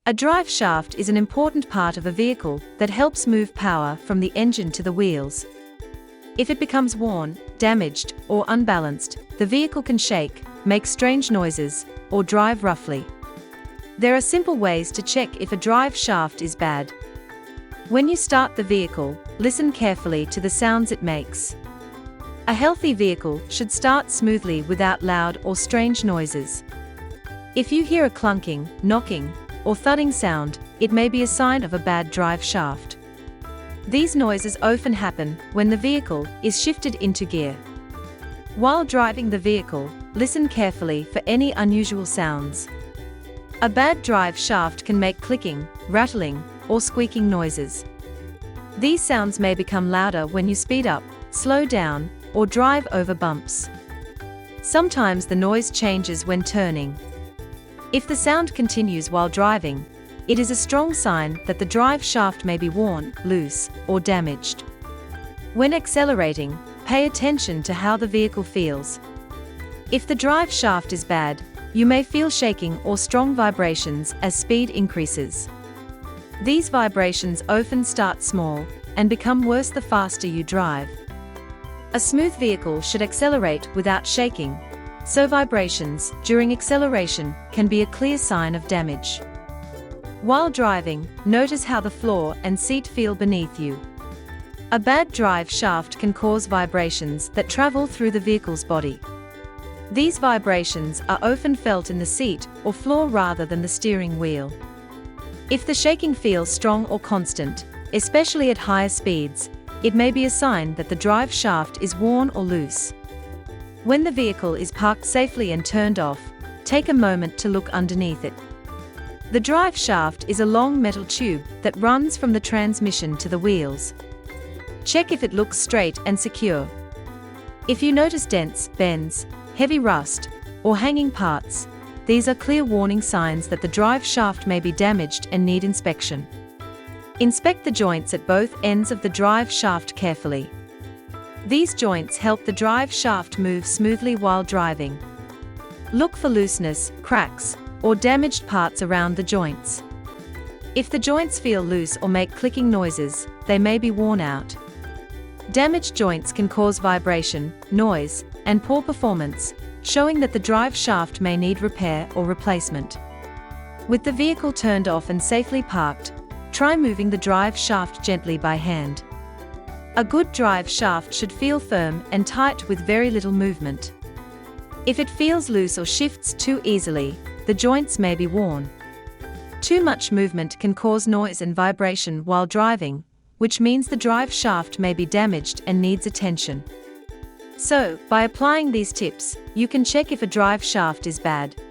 A drive shaft is an important part of a vehicle that helps move power from the engine to the wheels. If it becomes worn, damaged, or unbalanced, the vehicle can shake, make strange noises, or drive roughly. There are simple ways to check if a drive shaft is bad. When you start the vehicle, listen carefully to the sounds it makes. A healthy vehicle should start smoothly without loud or strange noises. If you hear a clunking, knocking, or thudding sound, it may be a sign of a bad drive shaft. These noises often happen when the vehicle is shifted into gear. While driving the vehicle, listen carefully for any unusual sounds. A bad drive shaft can make clicking, rattling, or squeaking noises. These sounds may become louder when you speed up, slow down, or drive over bumps. Sometimes the noise changes when turning. If the sound continues while driving, it is a strong sign that the drive shaft may be worn, loose, or damaged. When accelerating, pay attention to how the vehicle feels. If the drive shaft is bad, you may feel shaking or strong vibrations as speed increases. These vibrations often start small and become worse the faster you drive. A smooth vehicle should accelerate without shaking, so vibrations during acceleration can be a clear sign of damage. While driving, notice how the floor and seat feel beneath you. A bad drive shaft can cause vibrations that travel through the vehicle's body. These vibrations are often felt in the seat or floor rather than the steering wheel. If the shaking feels strong or constant, especially at higher speeds, it may be a sign that the drive shaft is worn or loose. When the vehicle is parked safely and turned off, take a moment to look underneath it. The drive shaft is a long metal tube that runs from the transmission to the wheels. Check if it looks straight and secure. If you notice dents, bends, heavy rust, or hanging parts, these are clear warning signs that the drive shaft may be damaged and need inspection. Inspect the joints at both ends of the drive shaft carefully. These joints help the drive shaft move smoothly while driving. Look for looseness, cracks, or damaged parts around the joints. If the joints feel loose or make clicking noises, they may be worn out. Damaged joints can cause vibration, noise, and poor performance, showing that the drive shaft may need repair or replacement. With the vehicle turned off and safely parked, try moving the drive shaft gently by hand. A good drive shaft should feel firm and tight with very little movement. If it feels loose or shifts too easily, the joints may be worn. Too much movement can cause noise and vibration while driving, which means the drive shaft may be damaged and needs attention. So, by applying these tips, you can check if a drive shaft is bad.